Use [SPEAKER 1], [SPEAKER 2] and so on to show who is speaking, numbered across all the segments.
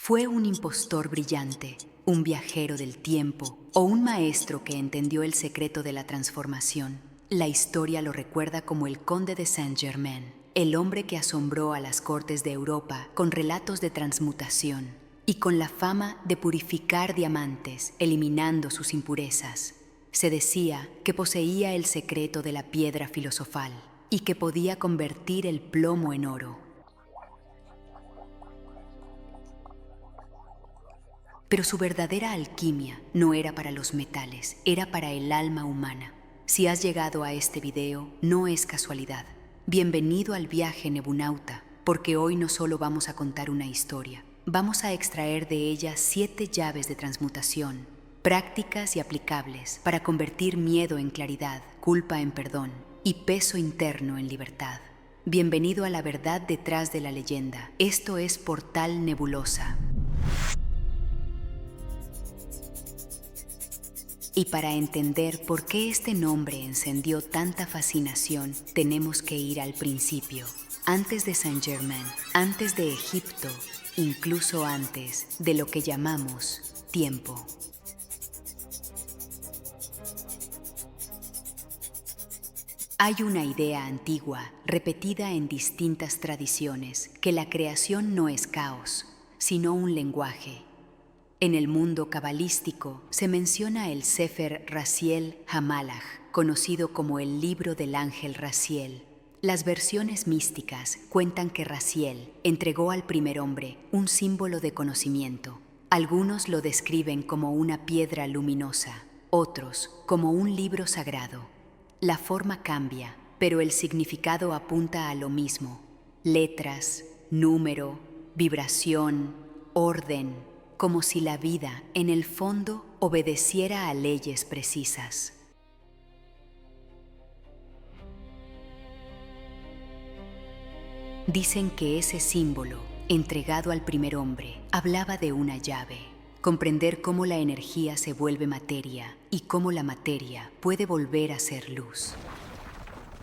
[SPEAKER 1] Fue un impostor brillante, un viajero del tiempo o un maestro que entendió el secreto de la transformación. La historia lo recuerda como el conde de Saint-Germain, el hombre que asombró a las cortes de Europa con relatos de transmutación y con la fama de purificar diamantes, eliminando sus impurezas. Se decía que poseía el secreto de la piedra filosofal y que podía convertir el plomo en oro. Pero su verdadera alquimia no era para los metales, era para el alma humana. Si has llegado a este video, no es casualidad. Bienvenido al viaje Nebunauta, porque hoy no solo vamos a contar una historia, vamos a extraer de ella 7 llaves de transmutación, prácticas y aplicables para convertir miedo en claridad, culpa en perdón y peso interno en libertad. Bienvenido a la verdad detrás de la leyenda. Esto es Portal Nebulosa. Y para entender por qué este nombre encendió tanta fascinación, tenemos que ir al principio, antes de Saint-Germain, antes de Egipto, incluso antes de lo que llamamos tiempo. Hay una idea antigua, repetida en distintas tradiciones, que la creación no es caos, sino un lenguaje. En el mundo cabalístico se menciona el Sefer Raziel HaMalach, conocido como el libro del ángel Raziel. Las versiones místicas cuentan que Raziel entregó al primer hombre un símbolo de conocimiento. Algunos lo describen como una piedra luminosa, otros como un libro sagrado. La forma cambia, pero el significado apunta a lo mismo: letras, número, vibración, orden, como si la vida, en el fondo, obedeciera a leyes precisas. Dicen que ese símbolo, entregado al primer hombre, hablaba de una llave, comprender cómo la energía se vuelve materia y cómo la materia puede volver a ser luz.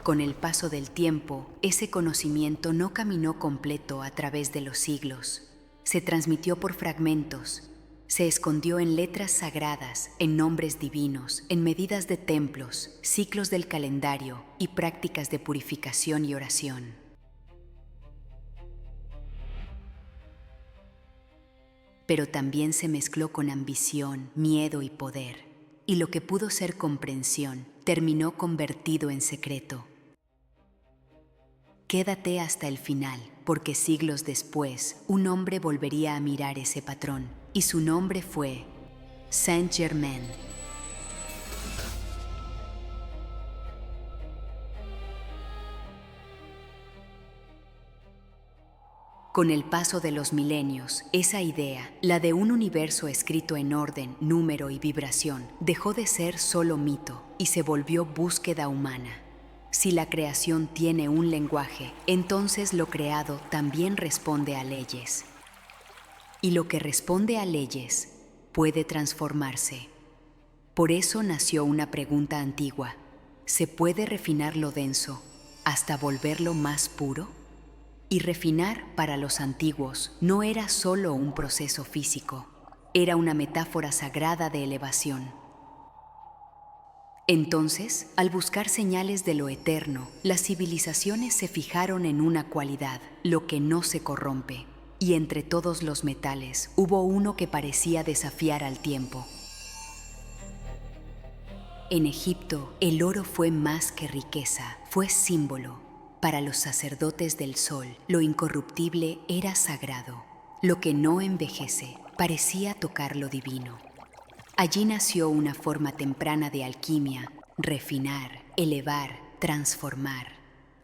[SPEAKER 1] Con el paso del tiempo, ese conocimiento no caminó completo a través de los siglos. Se transmitió por fragmentos, se escondió en letras sagradas, en nombres divinos, en medidas de templos, ciclos del calendario y prácticas de purificación y oración. Pero también se mezcló con ambición, miedo y poder, y lo que pudo ser comprensión terminó convertido en secreto. Quédate hasta el final, porque siglos después, un hombre volvería a mirar ese patrón, y su nombre fue Saint-Germain. Con el paso de los milenios, esa idea, la de un universo escrito en orden, número y vibración, dejó de ser solo mito y se volvió búsqueda humana. Si la creación tiene un lenguaje, entonces lo creado también responde a leyes. Y lo que responde a leyes puede transformarse. Por eso nació una pregunta antigua: ¿se puede refinar lo denso hasta volverlo más puro? Y refinar para los antiguos no era solo un proceso físico, era una metáfora sagrada de elevación. Entonces, al buscar señales de lo eterno, las civilizaciones se fijaron en una cualidad, lo que no se corrompe. Y entre todos los metales hubo uno que parecía desafiar al tiempo. En Egipto, el oro fue más que riqueza, fue símbolo. Para los sacerdotes del sol, lo incorruptible era sagrado. Lo que no envejece parecía tocar lo divino. Allí nació una forma temprana de alquimia: refinar, elevar, transformar.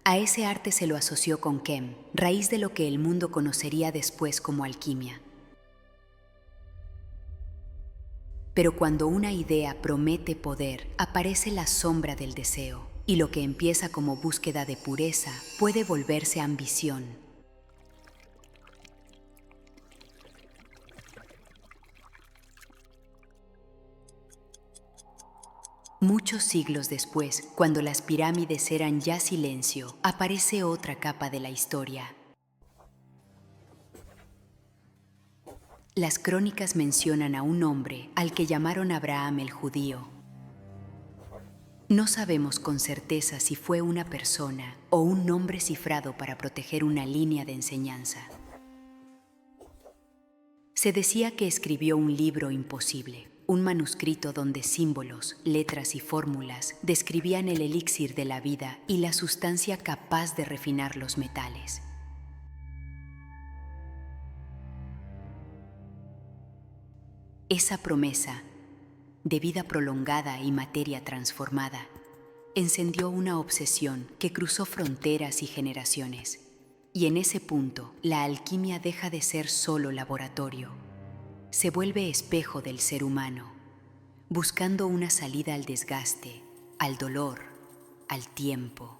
[SPEAKER 1] A ese arte se lo asoció con Kem, raíz de lo que el mundo conocería después como alquimia. Pero cuando una idea promete poder, aparece la sombra del deseo, y lo que empieza como búsqueda de pureza puede volverse ambición. Muchos siglos después, cuando las pirámides eran ya silencio, aparece otra capa de la historia. Las crónicas mencionan a un hombre al que llamaron Abraham el judío. No sabemos con certeza si fue una persona o un nombre cifrado para proteger una línea de enseñanza. Se decía que escribió un libro imposible, un manuscrito donde símbolos, letras y fórmulas describían el elixir de la vida y la sustancia capaz de refinar los metales. Esa promesa, de vida prolongada y materia transformada, encendió una obsesión que cruzó fronteras y generaciones. Y en ese punto, la alquimia deja de ser solo laboratorio. Se vuelve espejo del ser humano, buscando una salida al desgaste, al dolor, al tiempo.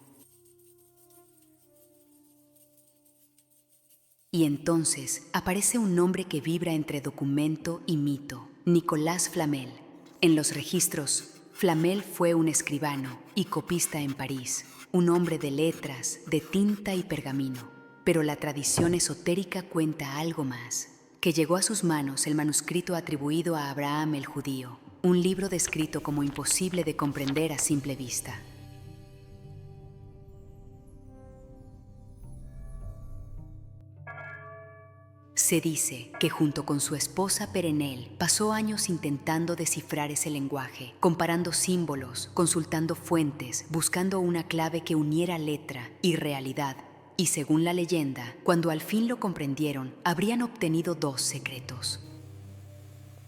[SPEAKER 1] Y entonces aparece un nombre que vibra entre documento y mito, Nicolas Flamel. En los registros, Flamel fue un escribano y copista en París, un hombre de letras, de tinta y pergamino. Pero la tradición esotérica cuenta algo más, que llegó a sus manos el manuscrito atribuido a Abraham el judío, un libro descrito como imposible de comprender a simple vista. Se dice que junto con su esposa Perenelle pasó años intentando descifrar ese lenguaje, comparando símbolos, consultando fuentes, buscando una clave que uniera letra y realidad. Y según la leyenda, cuando al fin lo comprendieron, habrían obtenido 2 secretos.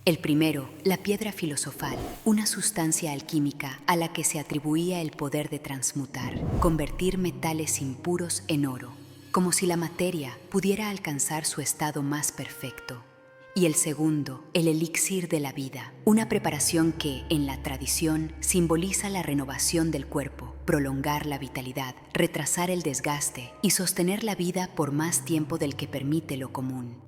[SPEAKER 1] El primero, la piedra filosofal, una sustancia alquímica a la que se atribuía el poder de transmutar, convertir metales impuros en oro, como si la materia pudiera alcanzar su estado más perfecto. Y el segundo, el elixir de la vida, una preparación que, en la tradición, simboliza la renovación del cuerpo, prolongar la vitalidad, retrasar el desgaste y sostener la vida por más tiempo del que permite lo común.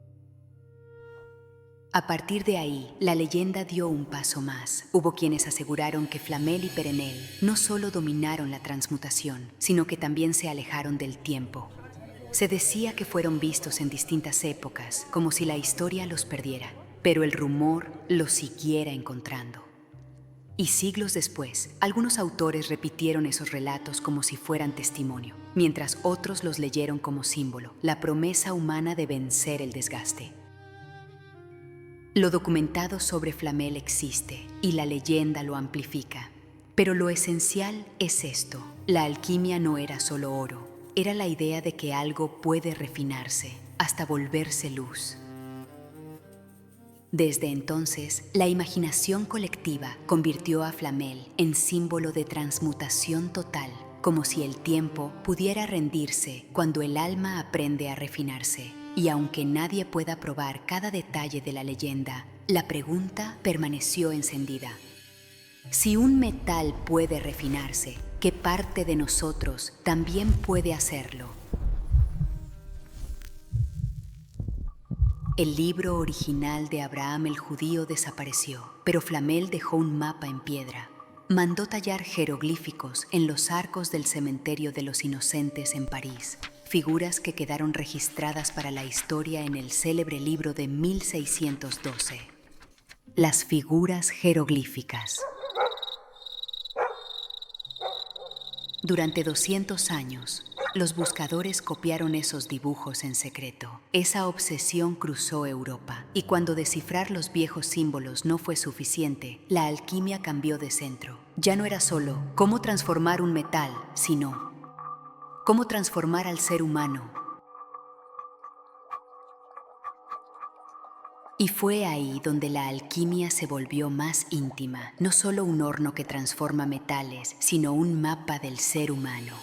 [SPEAKER 1] A partir de ahí, la leyenda dio un paso más. Hubo quienes aseguraron que Flamel y Perenelle no solo dominaron la transmutación, sino que también se alejaron del tiempo. Se decía que fueron vistos en distintas épocas, como si la historia los perdiera, pero el rumor los siguiera encontrando. Y siglos después, algunos autores repitieron esos relatos como si fueran testimonio, mientras otros los leyeron como símbolo, la promesa humana de vencer el desgaste. Lo documentado sobre Flamel existe y la leyenda lo amplifica. Pero lo esencial es esto: la alquimia no era solo oro. Era la idea de que algo puede refinarse hasta volverse luz. Desde entonces, la imaginación colectiva convirtió a Flamel en símbolo de transmutación total, como si el tiempo pudiera rendirse cuando el alma aprende a refinarse. Y aunque nadie pueda probar cada detalle de la leyenda, la pregunta permaneció encendida. Si un metal puede refinarse, ¿qué parte de nosotros también puede hacerlo? El libro original de Abraham el judío desapareció, pero Flamel dejó un mapa en piedra. Mandó tallar jeroglíficos en los arcos del cementerio de los inocentes en París, figuras que quedaron registradas para la historia en el célebre libro de 1612. Las figuras jeroglíficas. Durante 200 años, los buscadores copiaron esos dibujos en secreto. Esa obsesión cruzó Europa, y cuando descifrar los viejos símbolos no fue suficiente, la alquimia cambió de centro. Ya no era solo cómo transformar un metal, sino cómo transformar al ser humano. Y fue ahí donde la alquimia se volvió más íntima, no solo un horno que transforma metales, sino un mapa del ser humano.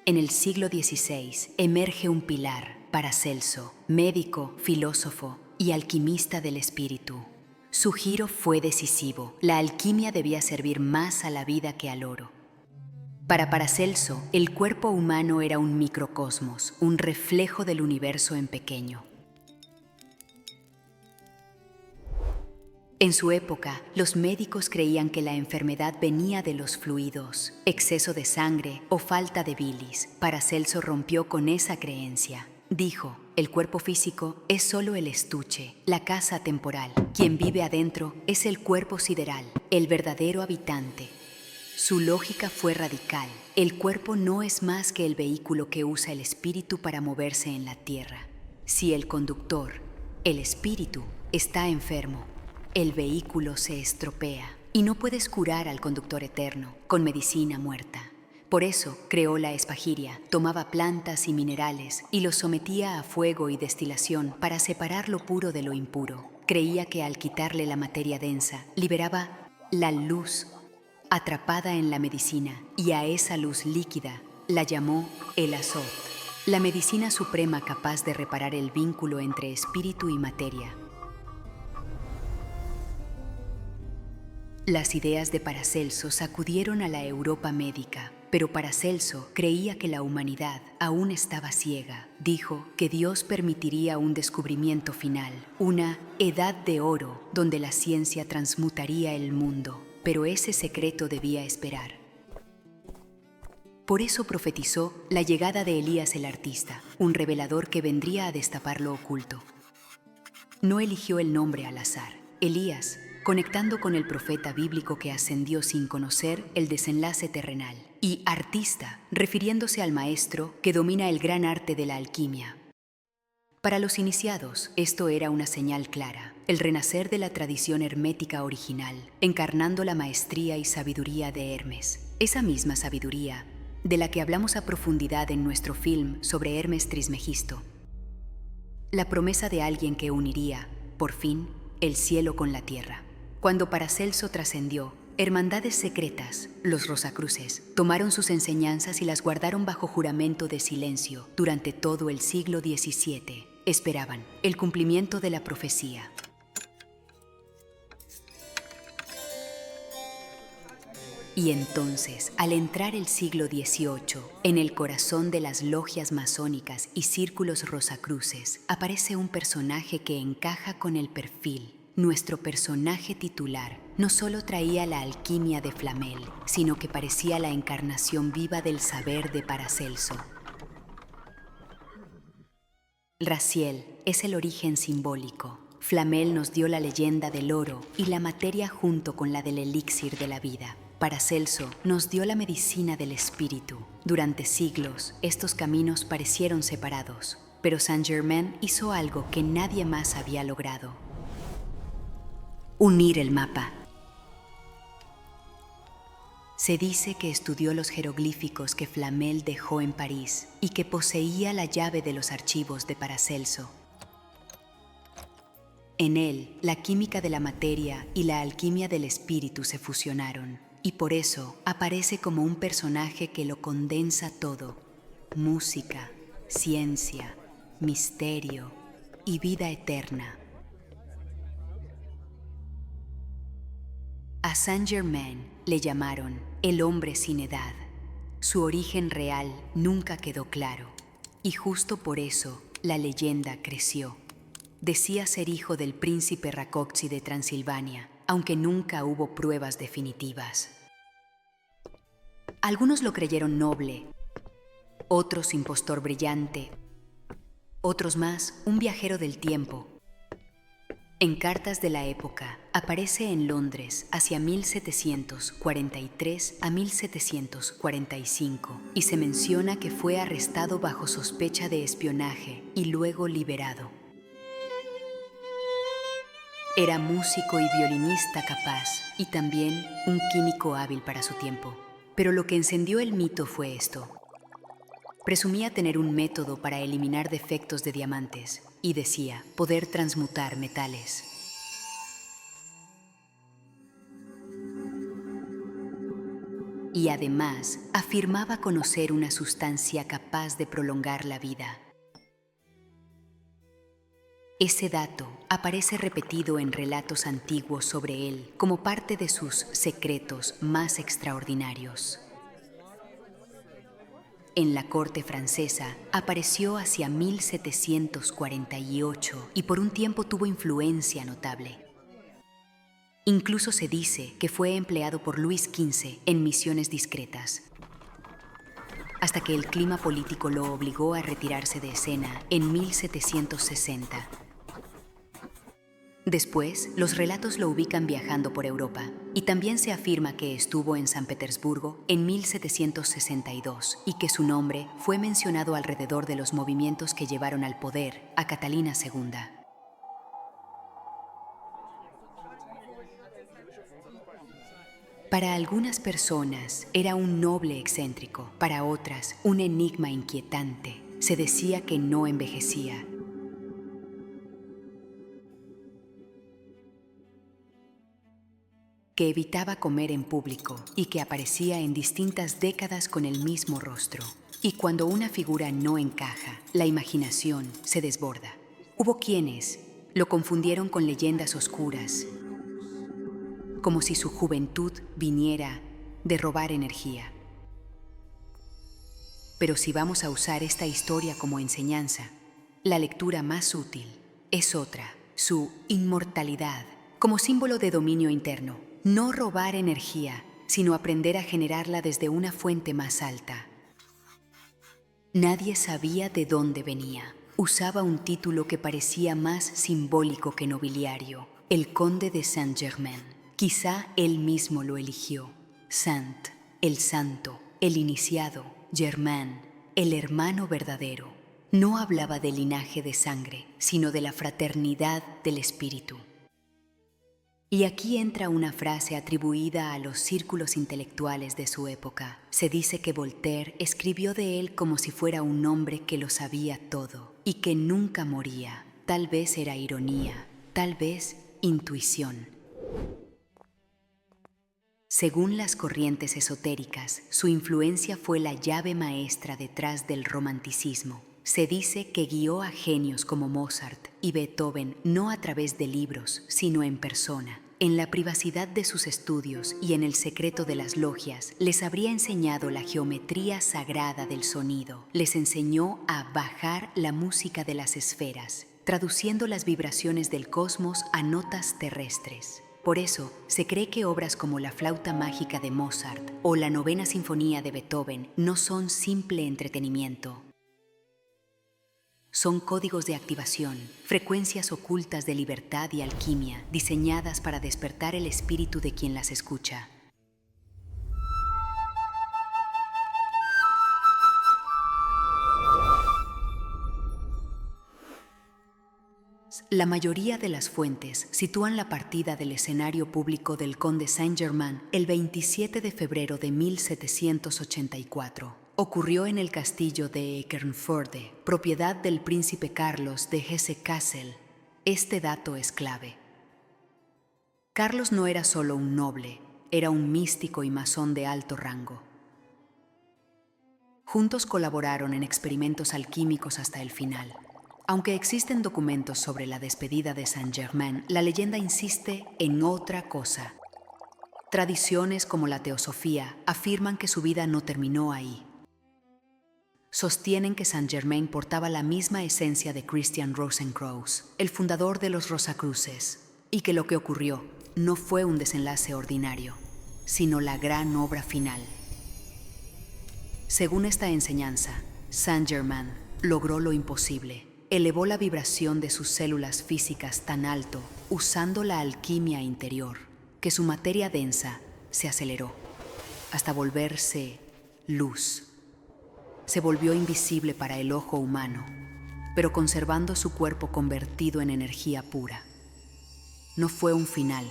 [SPEAKER 1] En el siglo XVI emerge un pilar, Paracelso, médico, filósofo y alquimista del espíritu. Su giro fue decisivo. La alquimia debía servir más a la vida que al oro. Para Paracelso, el cuerpo humano era un microcosmos, un reflejo del universo en pequeño. En su época, los médicos creían que la enfermedad venía de los fluidos, exceso de sangre o falta de bilis. Paracelso rompió con esa creencia. Dijo, el cuerpo físico es solo el estuche, la casa temporal. Quien vive adentro es el cuerpo sideral, el verdadero habitante. Su lógica fue radical. El cuerpo no es más que el vehículo que usa el espíritu para moverse en la tierra. Si el conductor, el espíritu, está enfermo, el vehículo se estropea y no puedes curar al conductor eterno con medicina muerta. Por eso creó la espagiria, tomaba plantas y minerales y los sometía a fuego y destilación para separar lo puro de lo impuro. Creía que al quitarle la materia densa, liberaba la luz atrapada en la medicina, y a esa luz líquida la llamó el azot, la medicina suprema capaz de reparar el vínculo entre espíritu y materia. Las ideas de Paracelso sacudieron a la Europa médica, pero Paracelso creía que la humanidad aún estaba ciega. Dijo que Dios permitiría un descubrimiento final, una edad de oro donde la ciencia transmutaría el mundo, pero ese secreto debía esperar. Por eso profetizó la llegada de Elías el artista, un revelador que vendría a destapar lo oculto. No eligió el nombre al azar. Elías, conectando con el profeta bíblico que ascendió sin conocer el desenlace terrenal, y artista, refiriéndose al maestro que domina el gran arte de la alquimia. Para los iniciados, esto era una señal clara, el renacer de la tradición hermética original, encarnando la maestría y sabiduría de Hermes. Esa misma sabiduría, de la que hablamos a profundidad en nuestro film sobre Hermes Trismegisto. La promesa de alguien que uniría, por fin, el cielo con la tierra. Cuando Paracelso trascendió, hermandades secretas, los Rosacruces, tomaron sus enseñanzas y las guardaron bajo juramento de silencio durante todo el siglo XVII. Esperaban el cumplimiento de la profecía. Y entonces, al entrar el siglo XVIII, en el corazón de las logias masónicas y círculos rosacruces, aparece un personaje que encaja con el perfil. Nuestro personaje titular no solo traía la alquimia de Flamel, sino que parecía la encarnación viva del saber de Paracelso. Raziel es el origen simbólico. Flamel nos dio la leyenda del oro y la materia junto con la del elixir de la vida. Paracelso nos dio la medicina del espíritu. Durante siglos, estos caminos parecieron separados, pero Saint-Germain hizo algo que nadie más había logrado: unir el mapa. Se dice que estudió los jeroglíficos que Flamel dejó en París y que poseía la llave de los archivos de Paracelso. En él, la química de la materia y la alquimia del espíritu se fusionaron, y por eso aparece como un personaje que lo condensa todo: música, ciencia, misterio y vida eterna. A Saint-Germain le llamaron el hombre sin edad. Su origen real nunca quedó claro, y justo por eso la leyenda creció. Decía ser hijo del príncipe Rákóczi de Transilvania, aunque nunca hubo pruebas definitivas. Algunos lo creyeron noble, otros impostor brillante, otros más un viajero del tiempo. En cartas de la época, aparece en Londres hacia 1743 a 1745 y se menciona que fue arrestado bajo sospecha de espionaje y luego liberado. Era músico y violinista capaz y también un químico hábil para su tiempo. Pero lo que encendió el mito fue esto. Presumía tener un método para eliminar defectos de diamantes y decía poder transmutar metales. Y además afirmaba conocer una sustancia capaz de prolongar la vida. Ese dato aparece repetido en relatos antiguos sobre él como parte de sus secretos más extraordinarios. En la corte francesa apareció hacia 1748 y por un tiempo tuvo influencia notable. Incluso se dice que fue empleado por Luis XV en misiones discretas, hasta que el clima político lo obligó a retirarse de escena en 1760. Después, los relatos lo ubican viajando por Europa, y también se afirma que estuvo en San Petersburgo en 1762 y que su nombre fue mencionado alrededor de los movimientos que llevaron al poder a Catalina II. Para algunas personas era un noble excéntrico, para otras un enigma inquietante. Se decía que no envejecía. Que evitaba comer en público y que aparecía en distintas décadas con el mismo rostro. Y cuando una figura no encaja, la imaginación se desborda. Hubo quienes lo confundieron con leyendas oscuras, como si su juventud viniera de robar energía. Pero si vamos a usar esta historia como enseñanza, la lectura más útil es otra, su inmortalidad, como símbolo de dominio interno. No robar energía, sino aprender a generarla desde una fuente más alta. Nadie sabía de dónde venía. Usaba un título que parecía más simbólico que nobiliario, el Conde de Saint-Germain. Quizá él mismo lo eligió. Saint, el santo, el iniciado, Germain, el hermano verdadero. No hablaba del linaje de sangre, sino de la fraternidad del espíritu. Y aquí entra una frase atribuida a los círculos intelectuales de su época. Se dice que Voltaire escribió de él como si fuera un hombre que lo sabía todo y que nunca moría. Tal vez era ironía, tal vez intuición. Según las corrientes esotéricas, su influencia fue la llave maestra detrás del romanticismo. Se dice que guió a genios como Mozart y Beethoven no a través de libros, sino en persona. En la privacidad de sus estudios y en el secreto de las logias, les habría enseñado la geometría sagrada del sonido. Les enseñó a bajar la música de las esferas, traduciendo las vibraciones del cosmos a notas terrestres. Por eso, se cree que obras como la flauta mágica de Mozart o la novena sinfonía de Beethoven no son simple entretenimiento. Son códigos de activación, frecuencias ocultas de libertad y alquimia, diseñadas para despertar el espíritu de quien las escucha. La mayoría de las fuentes sitúan la partida del escenario público del conde Saint-Germain el 27 de febrero de 1784. Ocurrió en el castillo de Eckernförde, propiedad del príncipe Carlos de Hesse-Kassel. Este dato es clave. Carlos no era solo un noble, era un místico y masón de alto rango. Juntos colaboraron en experimentos alquímicos hasta el final. Aunque existen documentos sobre la despedida de Saint-Germain, la leyenda insiste en otra cosa. Tradiciones como la teosofía afirman que su vida no terminó ahí. Sostienen que Saint-Germain portaba la misma esencia de Christian Rosenkreuz, el fundador de los Rosacruces, y que lo que ocurrió no fue un desenlace ordinario, sino la gran obra final. Según esta enseñanza, Saint-Germain logró lo imposible. Elevó la vibración de sus células físicas tan alto, usando la alquimia interior, que su materia densa se aceleró, hasta volverse luz. Se volvió invisible para el ojo humano, pero conservando su cuerpo convertido en energía pura. No fue un final,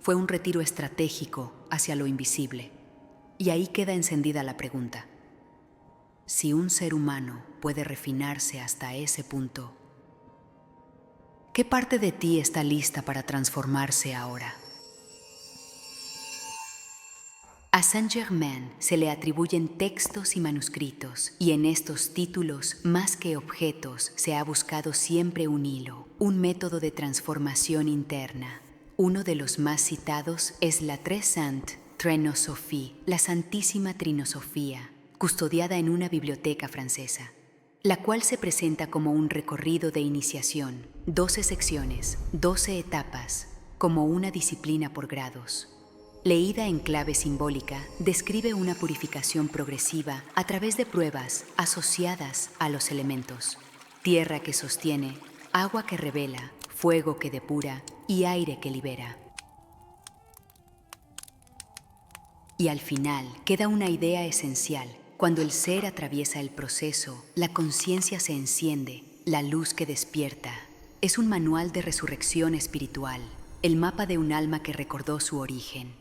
[SPEAKER 1] fue un retiro estratégico hacia lo invisible. Y ahí queda encendida la pregunta. Si un ser humano puede refinarse hasta ese punto, ¿qué parte de ti está lista para transformarse ahora? A Saint-Germain se le atribuyen textos y manuscritos, y en estos títulos, más que objetos, se ha buscado siempre un hilo, un método de transformación interna. Uno de los más citados es la Très Sainte Trinosophie, la Santísima Trinosofía, custodiada en una biblioteca francesa, la cual se presenta como un recorrido de iniciación, 12 secciones, 12 etapas, como una disciplina por grados. Leída en clave simbólica, describe una purificación progresiva a través de pruebas asociadas a los elementos: tierra que sostiene, agua que revela, fuego que depura y aire que libera. Y al final queda una idea esencial. Cuando el ser atraviesa el proceso, la conciencia se enciende, la luz que despierta. Es un manual de resurrección espiritual, el mapa de un alma que recordó su origen.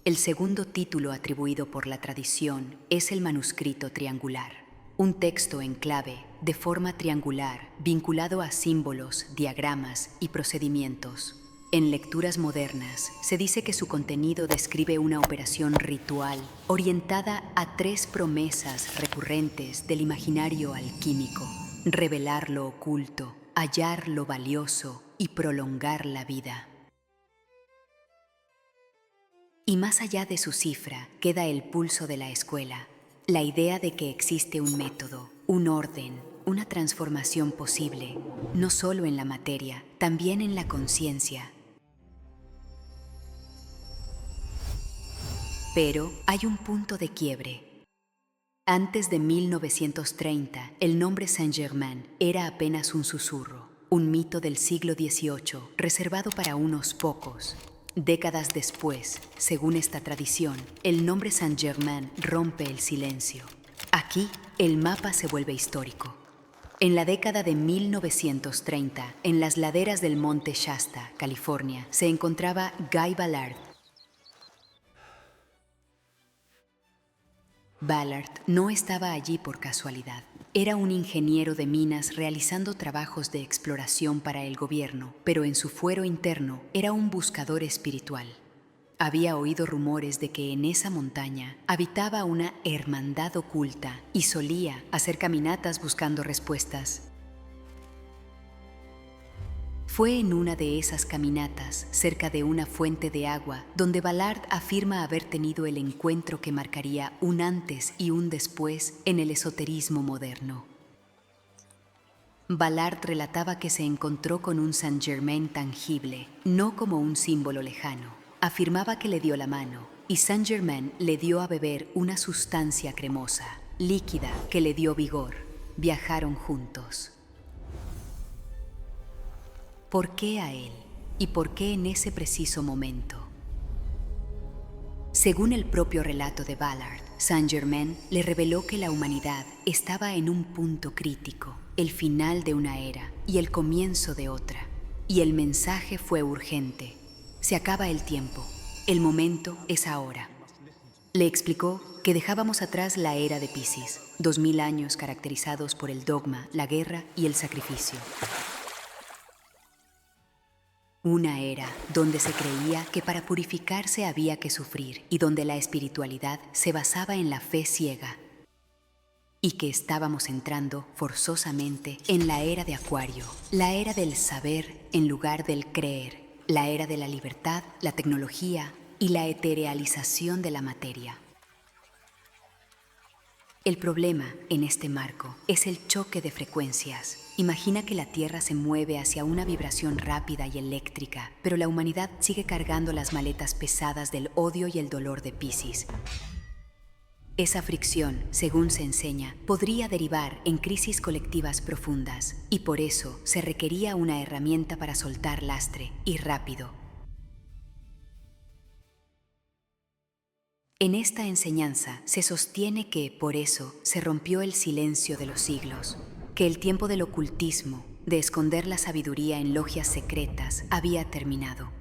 [SPEAKER 1] El segundo título atribuido por la tradición es el manuscrito triangular, un texto en clave de forma triangular vinculado a símbolos, diagramas y procedimientos. En lecturas modernas se dice que su contenido describe una operación ritual orientada a 3 promesas recurrentes del imaginario alquímico: revelar lo oculto, hallar lo valioso y prolongar la vida. Y más allá de su cifra queda el pulso de la escuela, la idea de que existe un método, un orden, una transformación posible, no solo en la materia, también en la conciencia. Pero hay un punto de quiebre. Antes de 1930, el nombre Saint-Germain era apenas un susurro, un mito del siglo XVIII reservado para unos pocos. Décadas después, según esta tradición, el nombre Saint-Germain rompe el silencio. Aquí, el mapa se vuelve histórico. En la década de 1930, en las laderas del Monte Shasta, California, se encontraba Guy Ballard. Ballard no estaba allí por casualidad. Era un ingeniero de minas realizando trabajos de exploración para el gobierno, pero en su fuero interno era un buscador espiritual. Había oído rumores de que en esa montaña habitaba una hermandad oculta y solía hacer caminatas buscando respuestas. Fue en una de esas caminatas, cerca de una fuente de agua, donde Ballard afirma haber tenido el encuentro que marcaría un antes y un después en el esoterismo moderno. Ballard relataba que se encontró con un Saint-Germain tangible, no como un símbolo lejano. Afirmaba que le dio la mano, y Saint-Germain le dio a beber una sustancia cremosa, líquida, que le dio vigor. Viajaron juntos. ¿Por qué a él? ¿Y por qué en ese preciso momento? Según el propio relato de Ballard, Saint-Germain le reveló que la humanidad estaba en un punto crítico, el final de una era y el comienzo de otra. Y el mensaje fue urgente. Se acaba el tiempo. El momento es ahora. Le explicó que dejábamos atrás la era de Piscis, 2000 años caracterizados por el dogma, la guerra y el sacrificio. Una era donde se creía que para purificarse había que sufrir y donde la espiritualidad se basaba en la fe ciega. Y que estábamos entrando forzosamente en la era de Acuario, la era del saber en lugar del creer, la era de la libertad, la tecnología y la eterealización de la materia. El problema en este marco es el choque de frecuencias. Imagina que la Tierra se mueve hacia una vibración rápida y eléctrica, pero la humanidad sigue cargando las maletas pesadas del odio y el dolor de Piscis. Esa fricción, según se enseña, podría derivar en crisis colectivas profundas, y por eso se requería una herramienta para soltar lastre, y rápido. En esta enseñanza se sostiene que, por eso, se rompió el silencio de los siglos, que el tiempo del ocultismo, de esconder la sabiduría en logias secretas, había terminado,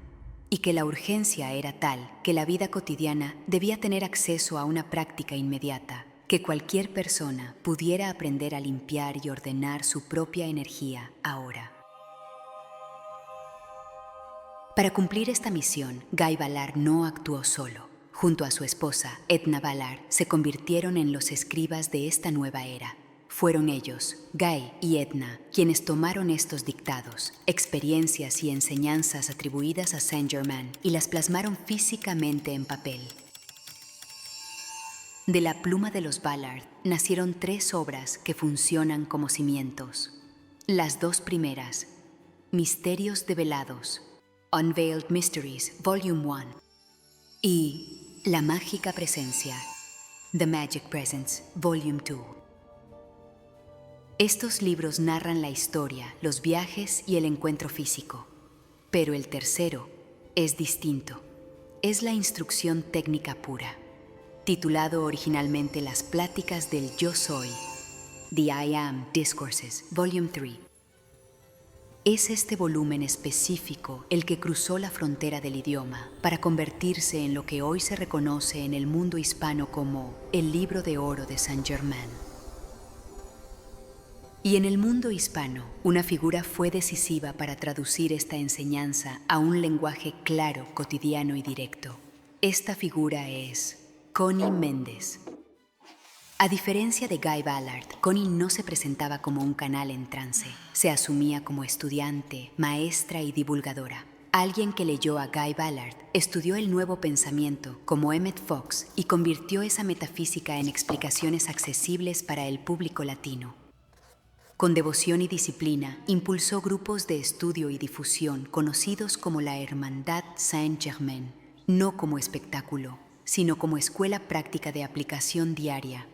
[SPEAKER 1] y que la urgencia era tal que la vida cotidiana debía tener acceso a una práctica inmediata, que cualquier persona pudiera aprender a limpiar y ordenar su propia energía ahora. Para cumplir esta misión, Guy Ballard no actuó solo. Junto a su esposa, Edna Ballard, se convirtieron en los escribas de esta nueva era. Fueron ellos, Guy y Edna, quienes tomaron estos dictados, experiencias y enseñanzas atribuidas a Saint-Germain y las plasmaron físicamente en papel. De la pluma de los Ballard nacieron 3 obras que funcionan como cimientos. Las 2 primeras, Misterios develados, Unveiled Mysteries, Volume 1, y La Mágica Presencia, The Magic Presence, Volume 2. Estos libros narran la historia, los viajes y el encuentro físico, pero el tercero es distinto. Es la instrucción técnica pura, titulado originalmente Las Pláticas del Yo Soy, The I Am Discourses, Volume 3. Es este volumen específico el que cruzó la frontera del idioma para convertirse en lo que hoy se reconoce en el mundo hispano como el Libro de Oro de Saint Germain. Y en el mundo hispano, una figura fue decisiva para traducir esta enseñanza a un lenguaje claro, cotidiano y directo. Esta figura es Connie Méndez. A diferencia de Guy Ballard, Connie no se presentaba como un canal en trance. Se asumía como estudiante, maestra y divulgadora. Alguien que leyó a Guy Ballard, estudió el nuevo pensamiento como Emmett Fox y convirtió esa metafísica en explicaciones accesibles para el público latino. Con devoción y disciplina, impulsó grupos de estudio y difusión conocidos como la Hermandad Saint-Germain, no como espectáculo, sino como escuela práctica de aplicación diaria.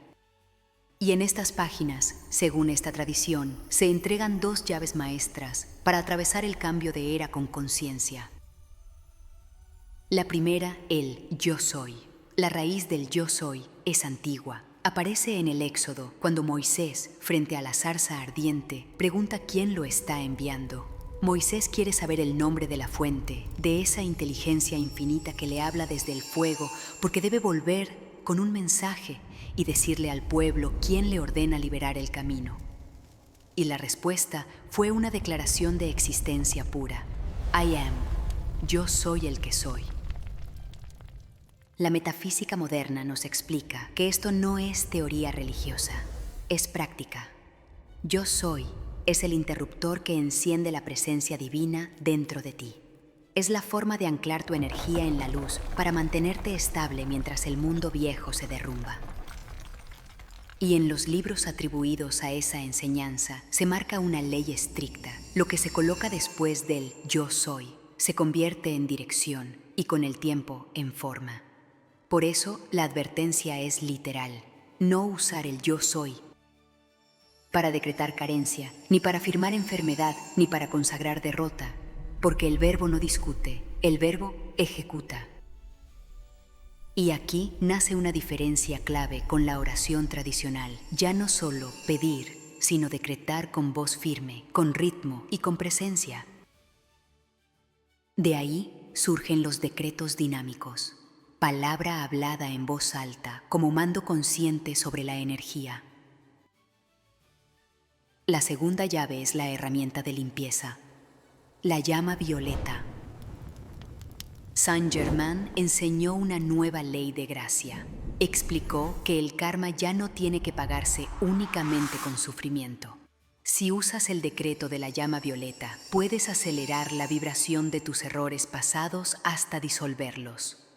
[SPEAKER 1] Y en estas páginas, según esta tradición, se entregan 2 llaves maestras para atravesar el cambio de era con conciencia. La primera, el Yo Soy. La raíz del Yo Soy es antigua. Aparece en el Éxodo, cuando Moisés, frente a la zarza ardiente, pregunta quién lo está enviando. Moisés quiere saber el nombre de la fuente, de esa inteligencia infinita que le habla desde el fuego, porque debe volver con un mensaje y decirle al pueblo quién le ordena liberar el camino. Y la respuesta fue una declaración de existencia pura. I am, yo soy el que soy. La metafísica moderna nos explica que esto no es teoría religiosa, es práctica. Yo soy es el interruptor que enciende la presencia divina dentro de ti. Es la forma de anclar tu energía en la luz para mantenerte estable mientras el mundo viejo se derrumba. Y en los libros atribuidos a esa enseñanza se marca una ley estricta. Lo que se coloca después del yo soy se convierte en dirección y con el tiempo en forma. Por eso la advertencia es literal: no usar el yo soy para decretar carencia, ni para afirmar enfermedad, ni para consagrar derrota, porque el verbo no discute, el verbo ejecuta. Y aquí nace una diferencia clave con la oración tradicional: ya no solo pedir, sino decretar con voz firme, con ritmo y con presencia. De ahí surgen los decretos dinámicos. Palabra hablada en voz alta, como mando consciente sobre la energía. La segunda llave es la herramienta de limpieza, la llama violeta. Saint Germain enseñó una nueva ley de gracia. Explicó que el karma ya no tiene que pagarse únicamente con sufrimiento. Si usas el decreto de la llama violeta, puedes acelerar la vibración de tus errores pasados hasta disolverlos.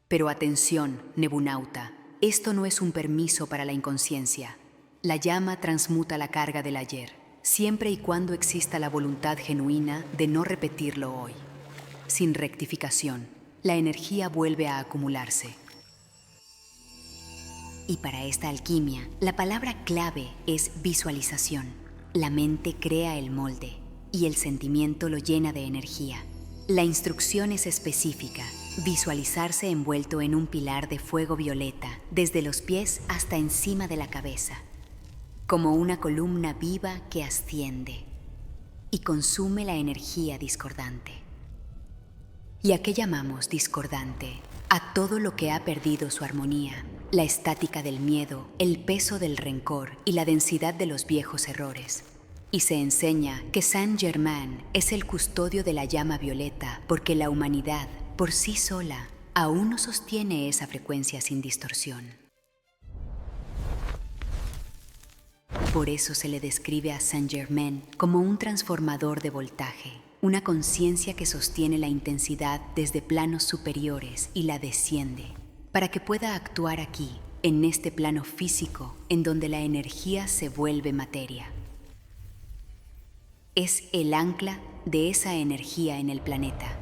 [SPEAKER 1] Pero atención, nebunauta, esto no es un permiso para la inconsciencia. La llama transmuta la carga del ayer, siempre y cuando exista la voluntad genuina de no repetirlo hoy. Sin rectificación, la energía vuelve a acumularse. Y para esta alquimia, la palabra clave es visualización. La mente crea el molde y el sentimiento lo llena de energía. La instrucción es específica: visualizarse envuelto en un pilar de fuego violeta, desde los pies hasta encima de la cabeza, como una columna viva que asciende y consume la energía discordante. ¿Y a qué llamamos discordante? A todo lo que ha perdido su armonía, la estática del miedo, el peso del rencor y la densidad de los viejos errores. Y se enseña que Saint Germain es el custodio de la llama violeta porque la humanidad, por sí sola, aún no sostiene esa frecuencia sin distorsión. Por eso se le describe a Saint Germain como un transformador de voltaje, una conciencia que sostiene la intensidad desde planos superiores y la desciende, para que pueda actuar aquí, en este plano físico, en donde la energía se vuelve materia. Es el ancla de esa energía en el planeta,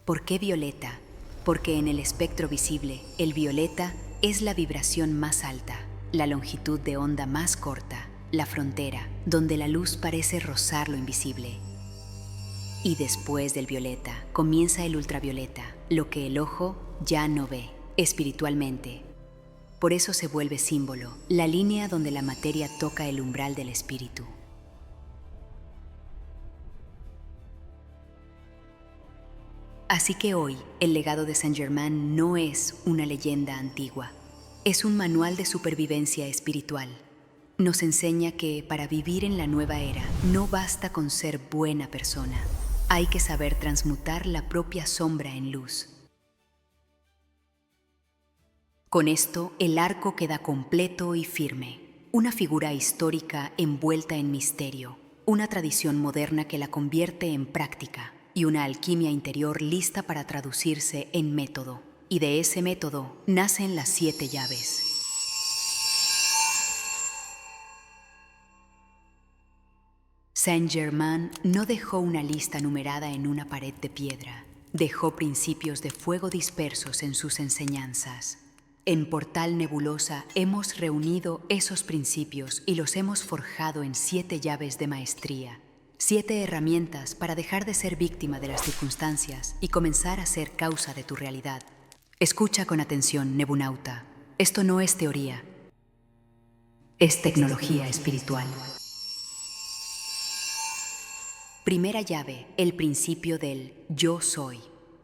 [SPEAKER 1] ¿Por qué violeta? Porque en el espectro visible, el violeta es la vibración más alta, la longitud de onda más corta, la frontera, donde la luz parece rozar lo invisible. Y después del violeta comienza el ultravioleta, lo que el ojo ya no ve, espiritualmente. Por eso se vuelve símbolo, la línea donde la materia toca el umbral del espíritu. Así que hoy, el legado de Saint Germain no es una leyenda antigua, es un manual de supervivencia espiritual. Nos enseña que para vivir en la nueva era no basta con ser buena persona, hay que saber transmutar la propia sombra en luz. Con esto, el arco queda completo y firme, una figura histórica envuelta en misterio, una tradición moderna que la convierte en práctica y una alquimia interior lista para traducirse en método. Y de ese método nacen las 7 llaves. Saint-Germain no dejó una lista numerada en una pared de piedra, dejó principios de fuego dispersos en sus enseñanzas. En Portal Nebulosa hemos reunido esos principios y los hemos forjado en 7 llaves de maestría, 7 herramientas para dejar de ser víctima de las circunstancias y comenzar a ser causa de tu realidad. Escucha con atención, Nebunauta. Esto no es teoría, es tecnología espiritual. Primera llave, el principio del yo soy.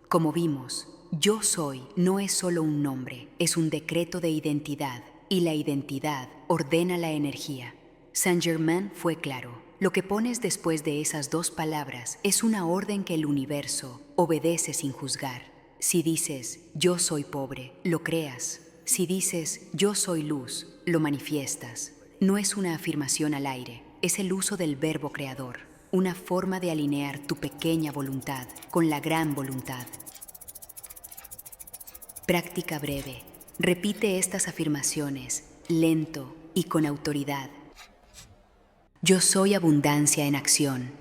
[SPEAKER 1] Como vimos, yo soy no es solo un nombre, es un decreto de identidad, y la identidad ordena la energía. Saint Germain fue claro. Lo que pones después de esas 2 palabras es una orden que el universo obedece sin juzgar. Si dices, yo soy pobre, lo creas. Si dices, yo soy luz, lo manifiestas. No es una afirmación al aire, es el uso del verbo creador, una forma de alinear tu pequeña voluntad con la gran voluntad. Práctica breve. Repite estas afirmaciones, lento y con autoridad. Yo soy abundancia en acción.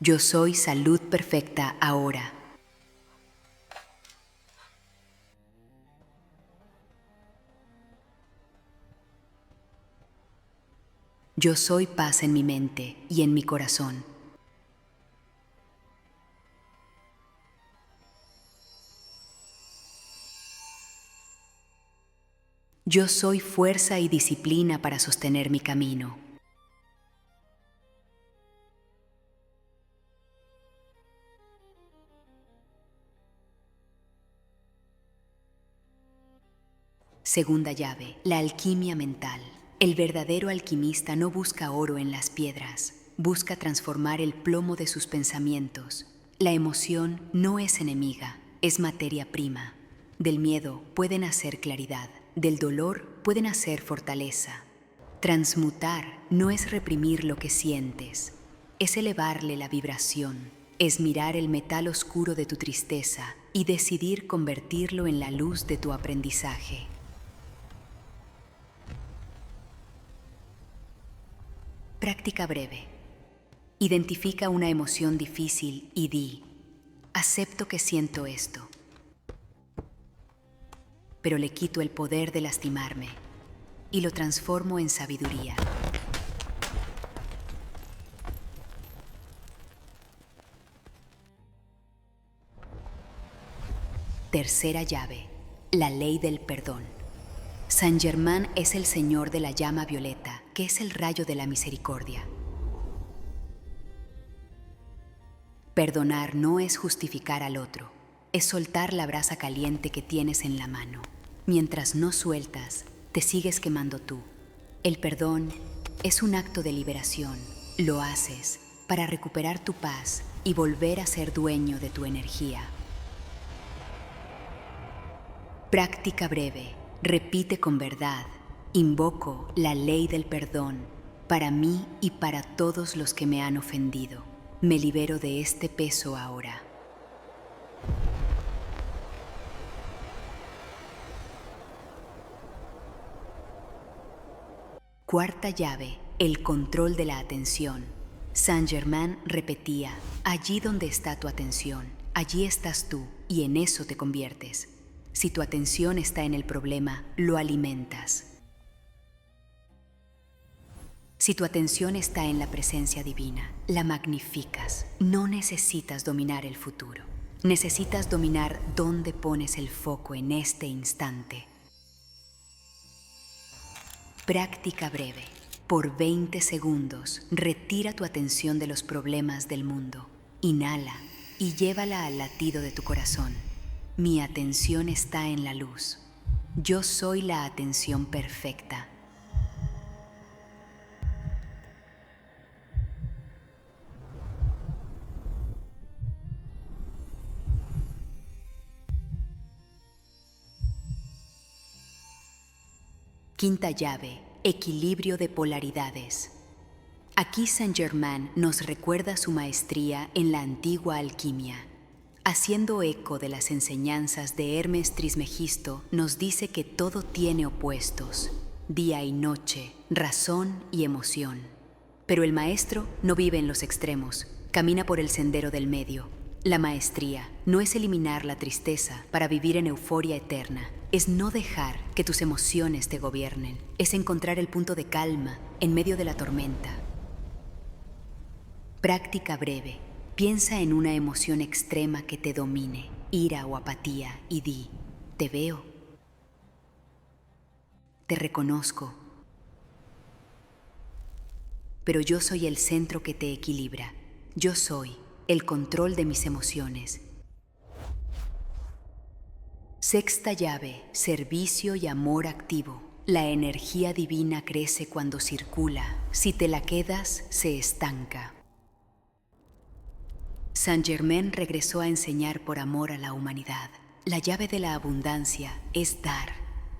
[SPEAKER 1] Yo soy salud perfecta ahora. Yo soy paz en mi mente y en mi corazón. Yo soy fuerza y disciplina para sostener mi camino. Segunda llave, la alquimia mental. El verdadero alquimista no busca oro en las piedras, busca transformar el plomo de sus pensamientos. La emoción no es enemiga, es materia prima. Del miedo puede nacer claridad, del dolor puede nacer fortaleza. Transmutar no es reprimir lo que sientes, es elevarle la vibración, es mirar el metal oscuro de tu tristeza y decidir convertirlo en la luz de tu aprendizaje. Práctica breve. Identifica una emoción difícil y di, acepto que siento esto, pero le quito el poder de lastimarme y lo transformo en sabiduría. Tercera llave, la ley del perdón. Saint Germain es el señor de la llama violeta, que es el rayo de la misericordia. Perdonar no es justificar al otro, es soltar la brasa caliente que tienes en la mano. Mientras no sueltas, te sigues quemando tú. El perdón es un acto de liberación. Lo haces para recuperar tu paz y volver a ser dueño de tu energía. Práctica breve. Repite con verdad. Invoco la ley del perdón para mí y para todos los que me han ofendido. Me libero de este peso ahora. Cuarta llave, el control de la atención. Saint-Germain repetía: allí donde está tu atención, allí estás tú, y en eso te conviertes. Si tu atención está en el problema, lo alimentas. Si tu atención está en la presencia divina, la magnificas. No necesitas dominar el futuro. Necesitas dominar dónde pones el foco en este instante. Práctica breve. Por 20 segundos, retira tu atención de los problemas del mundo. Inhala y llévala al latido de tu corazón. Mi atención está en la luz. Yo soy la atención perfecta. Quinta llave: equilibrio de polaridades. Aquí Saint-Germain nos recuerda su maestría en la antigua alquimia. Haciendo eco de las enseñanzas de Hermes Trismegisto, nos dice que todo tiene opuestos: día y noche, razón y emoción. Pero el maestro no vive en los extremos, camina por el sendero del medio. La maestría no es eliminar la tristeza para vivir en euforia eterna. Es no dejar que tus emociones te gobiernen. Es encontrar el punto de calma en medio de la tormenta. Práctica breve. Piensa en una emoción extrema que te domine, ira o apatía, y di: te veo. Te reconozco. Pero yo soy el centro que te equilibra. Yo soy el control de mis emociones. Sexta llave: servicio y amor activo. La energía divina crece cuando circula. Si te la quedas, se estanca. Saint-Germain regresó a enseñar por amor a la humanidad. La llave de la abundancia es dar,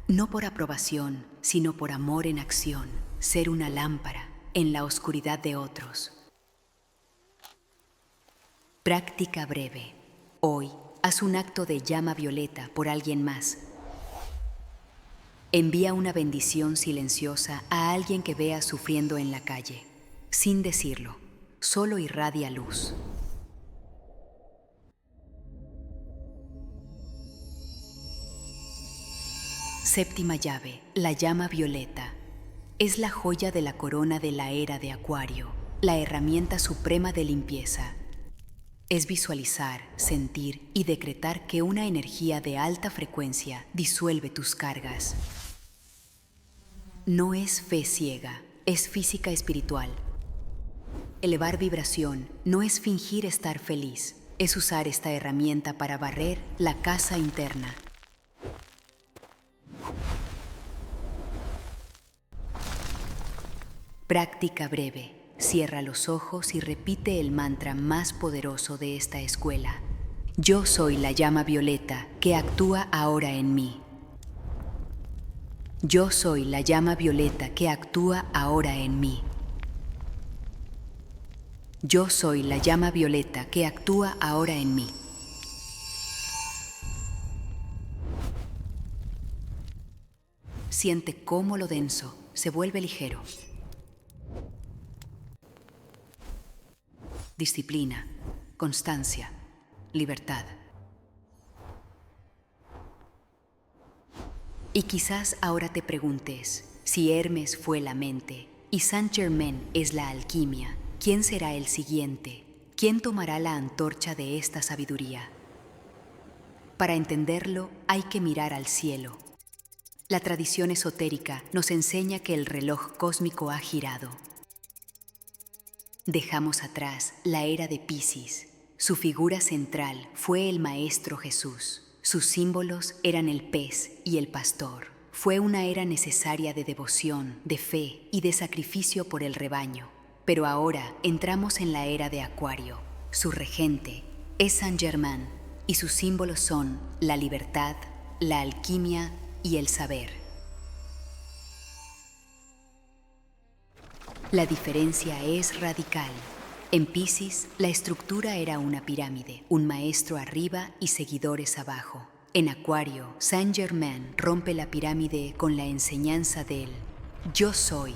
[SPEAKER 1] no por aprobación, sino por amor en acción, ser una lámpara en la oscuridad de otros. Práctica breve. Hoy, haz un acto de llama violeta por alguien más. Envía una bendición silenciosa a alguien que veas sufriendo en la calle. Sin decirlo, solo irradia luz. Séptima llave: la llama violeta. Es la joya de la corona de la era de Acuario, la herramienta suprema de limpieza. Es visualizar, sentir y decretar que una energía de alta frecuencia disuelve tus cargas. No es fe ciega, es física espiritual. Elevar vibración no es fingir estar feliz, es usar esta herramienta para barrer la casa interna. Práctica breve. Cierra los ojos y repite el mantra más poderoso de esta escuela. Yo soy la llama violeta que actúa ahora en mí. Yo soy la llama violeta que actúa ahora en mí. Yo soy la llama violeta que actúa ahora en mí. Siente cómo lo denso se vuelve ligero. Disciplina, constancia, libertad. Y quizás ahora te preguntes, si Hermes fue la mente y Saint-Germain es la alquimia, ¿quién será el siguiente? ¿Quién tomará la antorcha de esta sabiduría? Para entenderlo, hay que mirar al cielo. La tradición esotérica nos enseña que el reloj cósmico ha girado. Dejamos atrás la era de Piscis. Su figura central fue el Maestro Jesús. Sus símbolos eran el pez y el pastor. Fue una era necesaria de devoción, de fe y de sacrificio por el rebaño. Pero ahora entramos en la era de Acuario. Su regente es Saint-Germain y sus símbolos son la libertad, la alquimia y el saber. La diferencia es radical. En Piscis, la estructura era una pirámide, un maestro arriba y seguidores abajo. En Acuario, Saint-Germain rompe la pirámide con la enseñanza del yo soy.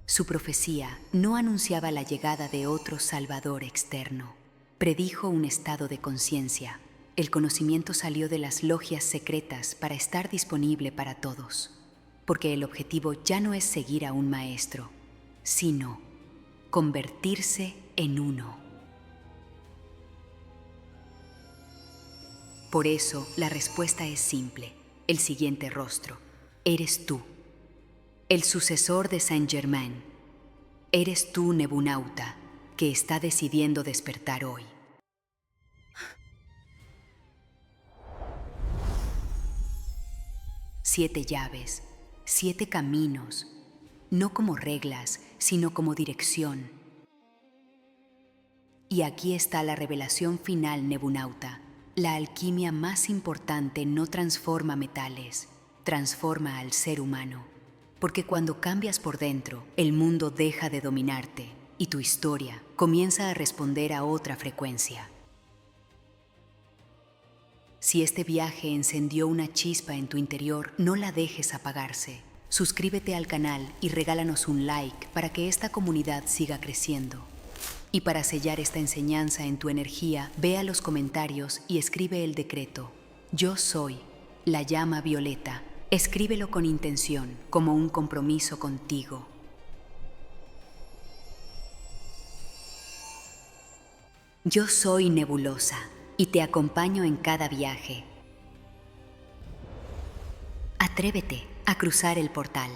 [SPEAKER 1] Su profecía no anunciaba la llegada de otro Salvador externo. Predijo un estado de conciencia. El conocimiento salió de las logias secretas para estar disponible para todos, porque el objetivo ya no es seguir a un maestro, sino convertirse en uno. Por eso, la respuesta es simple. El siguiente rostro. Eres tú. El sucesor de Saint-Germain. Eres tú, Nebunauta, que está decidiendo despertar hoy. Siete llaves, 7 caminos, no como reglas, sino como dirección. Y aquí está la revelación final, Nebunauta. La alquimia más importante no transforma metales, transforma al ser humano. Porque cuando cambias por dentro, el mundo deja de dominarte y tu historia comienza a responder a otra frecuencia. Si este viaje encendió una chispa en tu interior, no la dejes apagarse. Suscríbete al canal y regálanos un like para que esta comunidad siga creciendo. Y para sellar esta enseñanza en tu energía, ve a los comentarios y escribe el decreto. Yo soy la llama violeta. Escríbelo con intención, como un compromiso contigo. Yo soy nebulosa y te acompaño en cada viaje. Atrévete a cruzar el portal.